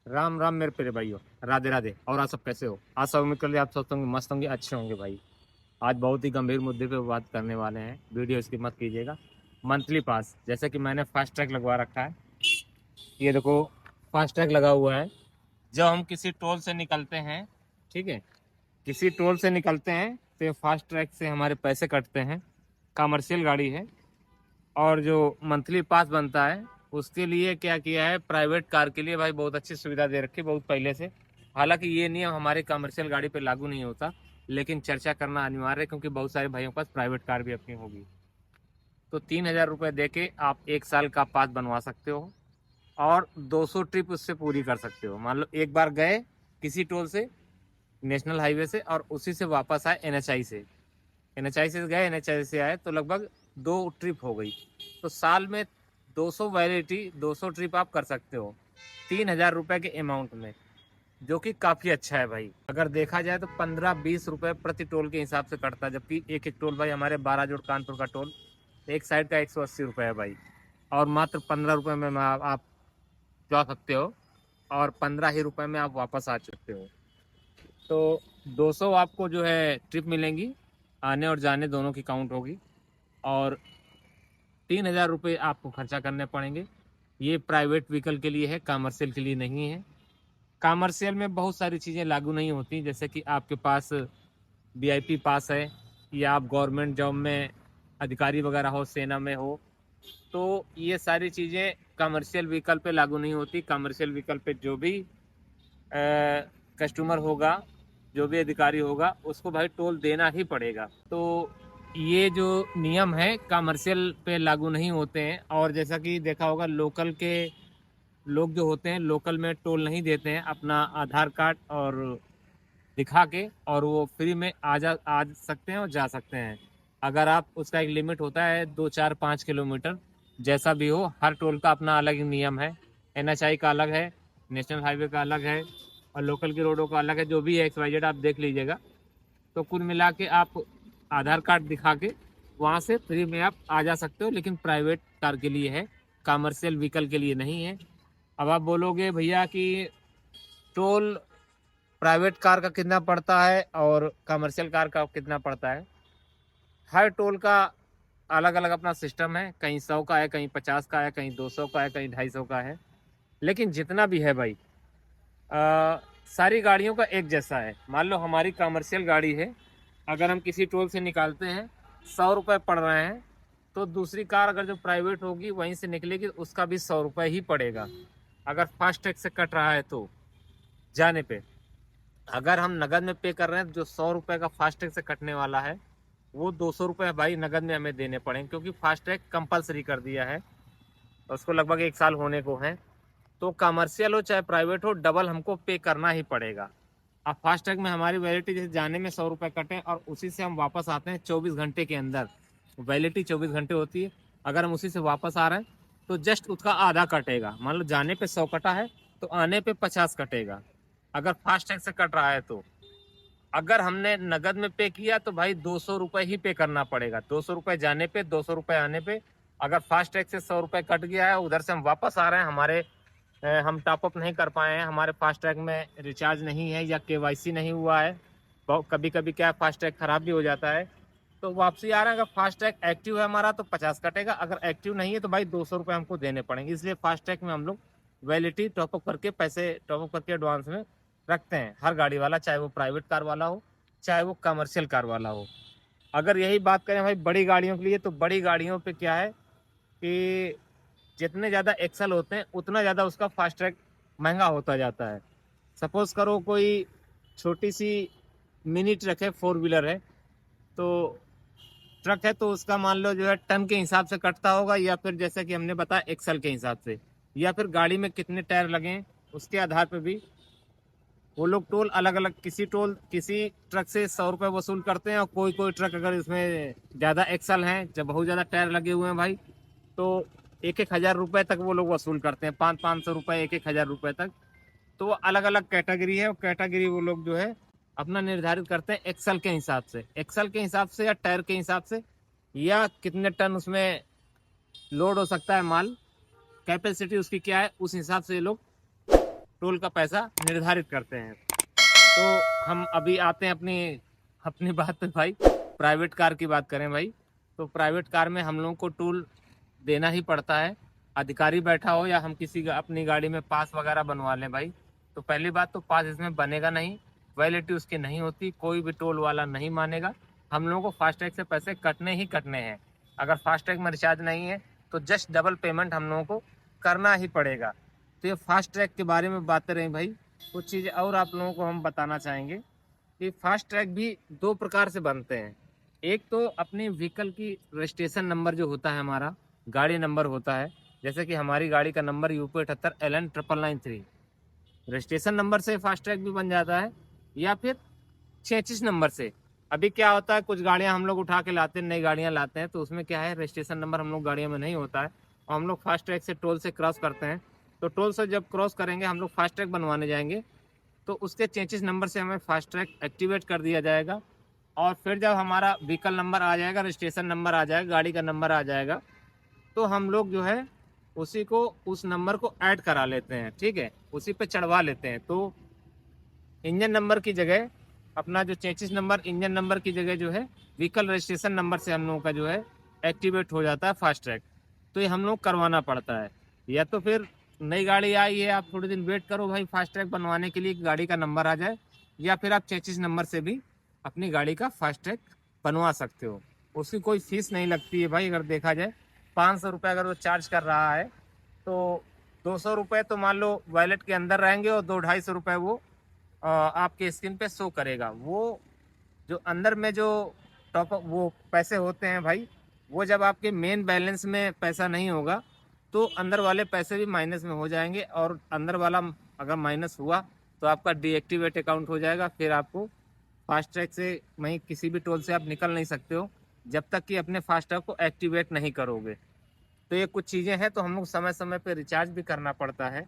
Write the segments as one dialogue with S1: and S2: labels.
S1: राम राम मेरे प्यारे भाइयों, राधे राधे। और आप सब कैसे हो? आज सब उम्मीद कर लिए आप सब होंगे, मस्त होंगे, अच्छे होंगे भाई। आज बहुत ही गंभीर मुद्दे पे बात करने वाले हैं, वीडियो स्किप मत कीजिएगा। मंथली पास, जैसे कि मैंने फास्ट ट्रैक लगवा रखा है। ये देखो, फास्ट ट्रैक लगा हुआ है। जब हम किसी टोल से निकलते हैं, ठीक है, किसी टोल से निकलते हैं तो फास्ट ट्रैक से हमारे पैसे कटते हैं। कमर्शियल गाड़ी है। और जो मंथली पास बनता है, उसके लिए क्या किया है, प्राइवेट कार के लिए भाई बहुत अच्छी सुविधा दे रखी है बहुत पहले से। हालांकि ये नियम हमारे कमर्शियल गाड़ी पे लागू नहीं होता, लेकिन चर्चा करना अनिवार्य है क्योंकि बहुत सारे भाइयों के पास प्राइवेट कार भी अपनी होगी। तो 3,000 रुपये दे के आप 1 साल का पास बनवा सकते हो और 200 ट्रिप उससे पूरी कर सकते हो। मान लो एक बार गए किसी टोल से, नेशनल हाईवे से, और उसी से वापस आए एनएचआई से। एनएचआई से गए, एनएचआई से आए, तो लगभग 2 ट्रिप हो गई। तो साल में 200 वैलिडिटी, 200 ट्रिप आप कर सकते हो 3,000 रुपये के अमाउंट में, जो कि काफ़ी अच्छा है भाई। अगर देखा जाए तो 15-20 रुपये प्रति टोल के हिसाब से कटता है, जबकि एक एक टोल भाई हमारे 12 जोड़ कानपुर का टोल एक साइड का 180 रुपये है भाई। और मात्र 15 रुपये में आप जा सकते हो और 15 ही रुपये में आप वापस आ सकते हो। तो 200 आपको जो है ट्रिप मिलेंगी, आने और जाने दोनों की काउंट होगी। और 3,000 रुपये आपको खर्चा करने पड़ेंगे। ये प्राइवेट व्हीकल के लिए है, कमर्शियल के लिए नहीं है। कमर्शियल में बहुत सारी चीज़ें लागू नहीं होती, जैसे कि आपके पास वीआईपी पास है, या आप गवर्नमेंट जॉब में अधिकारी वगैरह हो, सेना में हो, तो ये सारी चीज़ें कमर्शियल व्हीकल पे लागू नहीं होती। कमर्शियल व्हीकल पे जो भी कस्टमर होगा, जो भी अधिकारी होगा, उसको भाई टोल देना ही पड़ेगा। तो ये जो नियम है कमर्शियल पे लागू नहीं होते हैं। और जैसा कि देखा होगा, लोकल के लोग जो होते हैं लोकल में टोल नहीं देते हैं, अपना आधार कार्ड और दिखा के, और वो फ्री में आ सकते हैं और जा सकते हैं। अगर आप, उसका एक लिमिट होता है 2, 4, 5 किलोमीटर, जैसा भी हो, हर टोल का अपना अलग नियम है। एनएचआई का अलग है, नेशनल हाईवे का अलग है, और लोकल की रोडों का अलग है। जो भी है XYZ आप देख लीजिएगा। तो कुल मिला के आप आधार कार्ड दिखा के वहाँ से फ्री में आप आ जा सकते हो, लेकिन प्राइवेट कार के लिए है, कमर्शियल व्हीकल के लिए नहीं है। अब आप बोलोगे भैया कि टोल प्राइवेट कार का कितना पड़ता है और कमर्शियल कार का कितना पड़ता है? हर टोल का अलग अलग अपना सिस्टम है। कहीं 100 का है, कहीं 50 का है, कहीं 200 का है, कहीं 250 का है। लेकिन जितना भी है भाई, सारी गाड़ियों का एक जैसा है। मान लो हमारी कमर्शियल गाड़ी है, अगर हम किसी टोल से निकालते हैं, 100 रुपये पड़ रहे हैं, तो दूसरी कार अगर जो प्राइवेट होगी वहीं से निकलेगी, उसका भी 100 रुपये ही पड़ेगा, अगर फास्ट टैग से कट रहा है तो जाने पे। अगर हम नगद में पे कर रहे हैं, जो 100 रुपये का फास्टैग से कटने वाला है, वो 200 रुपये भाई नगद में हमें देने पड़ेंगे, क्योंकि फास्टैग कंपलसरी कर दिया है, उसको लगभग 1 साल होने को है। तो कमर्शियल हो चाहे प्राइवेट हो, डबल हमको पे करना ही पड़ेगा। अब फास्टैग में हमारी वैलिडिटी, जैसे जाने में 100 रुपये कटें और उसी से हम वापस आते हैं 24 घंटे के अंदर, वैलिडिटी 24 घंटे होती है। अगर हम उसी से वापस आ रहे हैं तो जस्ट उसका आधा कटेगा। मान लो जाने पे 100 कटा है, तो आने पे 50 कटेगा, अगर फास्टैग से कट रहा है तो। अगर हमने नगद में पे किया तो भाई 200 रुपये ही पे करना पड़ेगा, 200 रुपये जाने पे, 200 रुपये आने पे। अगर फास्टैग से 100 रुपये कट गया है, उधर से हम वापस आ रहे हैं, हमारे हम टॉपअप नहीं कर पाए हैं, हमारे फास्टैग में रिचार्ज नहीं है या केवाईसी नहीं हुआ है, कभी कभी क्या फास्टैग खराब भी हो जाता है, तो वापसी आ रहा है। अगर फास्टैग एक्टिव है हमारा तो 50 कटेगा, अगर एक्टिव नहीं है तो भाई 200 रुपये हमको देने पड़ेंगे। इसलिए फास्टैग में हम लोग वैलिडिटी टॉपअप करके, पैसे टॉपअप करके एडवांस में रखते हैं, हर गाड़ी वाला, चाहे वो प्राइवेट कार वाला हो, चाहे वो कमर्शियल कार वाला हो। अगर यही बात करें भाई बड़ी गाड़ियों के लिए, तो बड़ी गाड़ियों पे क्या है कि जितने ज़्यादा एक्सल होते हैं उतना ज़्यादा उसका फास्ट ट्रैक महंगा होता जाता है। सपोज करो कोई छोटी सी मिनी ट्रक है, 4 व्हीलर है, तो ट्रक है तो उसका मान लो जो है टन के हिसाब से कटता होगा, या फिर जैसे कि हमने बताया एक्सल के हिसाब से, या फिर गाड़ी में कितने टायर लगे उसके आधार पर भी वो लोग टोल अलग अलग, किसी ट्रक से 100 रुपये वसूल करते हैं। और कोई कोई ट्रक अगर इसमें ज़्यादा एक्सल हैं, जब बहुत ज़्यादा टायर लगे हुए हैं भाई, तो 1-1 हज़ार रुपये तक वो लोग वसूल करते हैं, 500-500 रुपये, 1-1 हज़ार रुपये तक। तो वो अलग अलग कैटेगरी है, वो कैटेगरी वो लोग जो है अपना निर्धारित करते हैं एक्सल के हिसाब से, एक्सल के हिसाब से या टायर के हिसाब से, या कितने टन उसमें लोड हो सकता है माल, कैपेसिटी उसकी क्या है, उस हिसाब से ये लोग टोल का पैसा निर्धारित करते हैं। तो हम अभी आते हैं अपनी अपनी बात पे भाई। प्राइवेट कार की बात करें भाई, तो प्राइवेट कार में हम लोगों को टोल देना ही पड़ता है। अधिकारी बैठा हो या हम किसी अपनी गाड़ी में पास वगैरह बनवा लें भाई, तो पहली बात तो पास इसमें बनेगा नहीं, वैलिडिटी उसकी नहीं होती, कोई भी टोल वाला नहीं मानेगा। हम लोगों को फास्टैग से पैसे कटने ही कटने हैं। अगर फास्टैग में रिचार्ज नहीं है तो जस्ट डबल पेमेंट हम लोगों को करना ही पड़ेगा। तो ये फास्टैग के बारे में बातें रही भाई। कुछ चीज़ें और आप लोगों को हम बताना चाहेंगे कि फास्टैग भी दो प्रकार से बनते हैं। एक तो अपनी व्हीकल की रजिस्ट्रेशन नंबर जो होता है, हमारा गाड़ी नंबर होता है, जैसे कि हमारी गाड़ी का नंबर UP78LN993, रजिस्ट्रेशन नंबर से फास्टैग भी बन जाता है, या फिर 66 नंबर से। अभी क्या होता है, कुछ गाड़ियां हम लोग उठा के लाते हैं, नई गाड़ियां लाते हैं, तो उसमें क्या है, रजिस्ट्रेशन नंबर हम लोग गाड़ियों में नहीं होता है, और हम लोग फास्टैग से टोल से क्रॉस करते हैं। तो टोल से जब क्रॉस करेंगे, हम लोग फास्टैग बनवाने जाएंगे, तो उसके 33 नंबर से हमें फास्टैग एक्टिवेट कर दिया जाएगा। और फिर जब हमारा व्हीकल नंबर आ जाएगा, रजिस्ट्रेशन नंबर आ जाएगा, गाड़ी का नंबर आ जाएगा, तो हम लोग जो है उसी को, उस नंबर को ऐड करा लेते हैं, ठीक है, उसी पे चढ़वा लेते हैं। तो इंजन नंबर की जगह अपना जो 33 नंबर इंजन नंबर की जगह जो है व्हीकल रजिस्ट्रेशन नंबर से हम लोगों का जो है एक्टिवेट हो जाता है फास्टैग। तो ये हम लोग करवाना पड़ता है। या तो फिर नई गाड़ी आई है, आप थोड़े दिन वेट करो भाई फास्टैग बनवाने के लिए, गाड़ी का नंबर आ जाए, या फिर आप 33 नंबर से भी अपनी गाड़ी का फास्टैग बनवा सकते हो। उसकी कोई फीस नहीं लगती है भाई। अगर देखा जाए 500 रुपये अगर वो चार्ज कर रहा है, तो 200 रुपये तो मान लो वॉलेट के अंदर रहेंगे, और 200-250 रुपये वो आपके स्क्रीन पे शो करेगा। वो जो अंदर में जो टॉप वो पैसे होते हैं भाई, वो जब आपके मेन बैलेंस में पैसा नहीं होगा, तो अंदर वाले पैसे भी माइनस में हो जाएंगे, और अंदर वाला अगर माइनस हुआ तो आपका डीएक्टिवेट अकाउंट हो जाएगा। फिर आपको फास्टैग से वहीं किसी भी टोल से आप निकल नहीं सकते हो, जब तक कि अपने फास्टैग को एक्टिवेट नहीं करोगे। तो ये कुछ चीज़ें हैं, तो हम लोग समय समय पे रिचार्ज भी करना पड़ता है।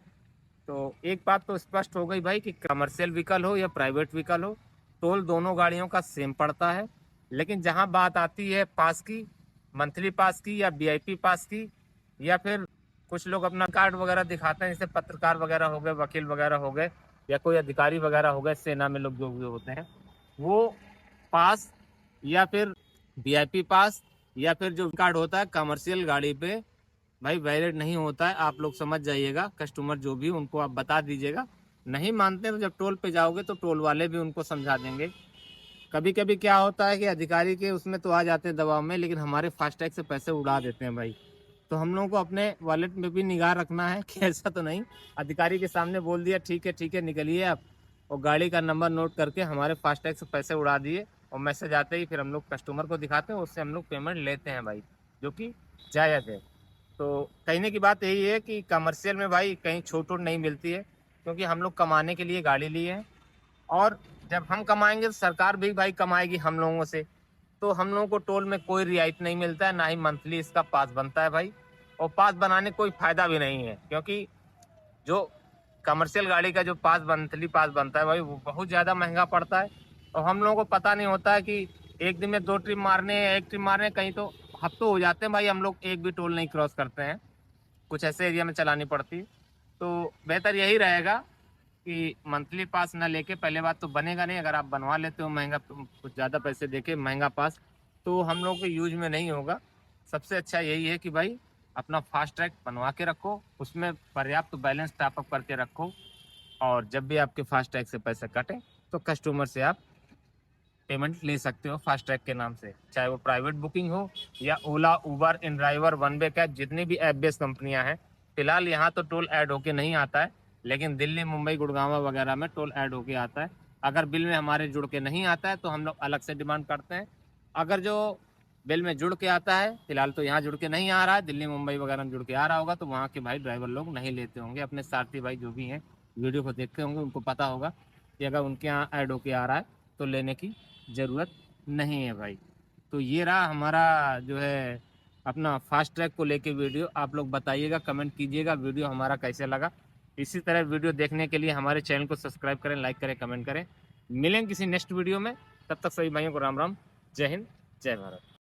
S1: तो एक बात तो स्पष्ट हो गई भाई कि कमर्शियल व्हीकल हो या प्राइवेट व्हीकल हो, टोल दोनों गाड़ियों का सेम पड़ता है। लेकिन जहां बात आती है पास की, मंथली पास की या वीआईपी पास की, या फिर कुछ लोग अपना कार्ड वगैरह दिखाते हैं, जैसे पत्रकार वगैरह हो गए, वकील वगैरह हो गए, या कोई अधिकारी वगैरह हो गए, सेना में लोग जो भी होते हैं, वो पास या फिर वीआईपी पास या फिर जो कार्ड होता है कमर्शियल गाड़ी पे भाई वैलिड नहीं होता है। आप लोग समझ जाइएगा, कस्टमर जो भी उनको आप बता दीजिएगा। नहीं मानते तो जब टोल पे जाओगे तो टोल वाले भी उनको समझा देंगे। कभी कभी क्या होता है कि अधिकारी के उसमें तो आ जाते हैं दबाव में, लेकिन हमारे फास्टैग से पैसे उड़ा देते हैं भाई। तो हम लोगों को अपने वॉलेट में भी निगाह रखना है कि ऐसा तो नहीं अधिकारी के सामने बोल दिया ठीक है निकलिए आप, और गाड़ी का नंबर नोट करके हमारे फास्टैग से पैसे उड़ा दिए, और मैसेज आते ही फिर हम लोग कस्टमर को दिखाते हैं, उससे हम लोग पेमेंट लेते हैं भाई, जो कि जायज़ है। तो कहने की बात यही है कि कमर्शियल में भाई कहीं छूट वूट नहीं मिलती है, क्योंकि हम लोग कमाने के लिए गाड़ी लिए हैं, और जब हम कमाएंगे तो सरकार भी भाई कमाएगी हम लोगों से। तो हम लोगों को टोल में कोई रियायत नहीं मिलता है, ना ही मंथली इसका पास बनता है भाई। और पास बनाने कोई फ़ायदा भी नहीं है, क्योंकि जो कमर्शियल गाड़ी का जो पास मंथली पास बनता है भाई, वो बहुत ज़्यादा महंगा पड़ता है। और हम लोगों को पता नहीं होता है कि एक दिन में 2 ट्रिप मारने हैं, 1 ट्रिप मारने हैं, कहीं तो हफ्तों हो जाते हैं भाई, हम लोग एक भी टोल नहीं क्रॉस करते हैं, कुछ ऐसे एरिया में चलानी पड़ती है। तो बेहतर यही रहेगा कि मंथली पास ना लेके, पहले बात तो बनेगा नहीं, अगर आप बनवा लेते हो महंगा, कुछ ज़्यादा पैसे देके महंगा पास, तो हम लोगों के यूज में नहीं होगा। सबसे अच्छा यही है कि भाई अपना फास्टैग बनवा के रखो, उसमें पर्याप्त बैलेंस टॉपअप करके रखो, और जब भी आपके फास्टैग से पैसे कटें तो कस्टमर से आप पेमेंट ले सकते हो फास्टैग के नाम से, चाहे वो प्राइवेट बुकिंग हो या ओला, उबर, इन ड्राइवर, वन वे कैब, जितनी भी ऐप बेस्ड कंपनियां हैं। फिलहाल यहाँ तो टोल ऐड होके नहीं आता है, लेकिन दिल्ली, मुंबई, गुड़गांव वगैरह में टोल ऐड होके आता है। अगर बिल में हमारे जुड़ के नहीं आता है तो हम लोग अलग से डिमांड करते हैं। अगर जो बिल में जुड़ के आता है, फिलहाल तो यहाँ जुड़ के नहीं आ रहा है, दिल्ली मुंबई वगैरह में जुड़ के आ रहा होगा, तो वहाँ के भाई ड्राइवर लोग नहीं लेते होंगे। अपने साथी भाई जो भी हैं वीडियो को देखते होंगे, उनको पता होगा कि अगर उनके यहाँ ऐड होके आ रहा है तो लेने की ज़रूरत नहीं है भाई। तो ये रहा हमारा जो है अपना फास्टैग को लेके वीडियो। आप लोग बताइएगा, कमेंट कीजिएगा वीडियो हमारा कैसे लगा। इसी तरह वीडियो देखने के लिए हमारे चैनल को सब्सक्राइब करें, लाइक करें, कमेंट करें। मिलेंगे किसी नेक्स्ट वीडियो में, तब तक सभी भाइयों को राम राम, जय हिंद, जय भारत।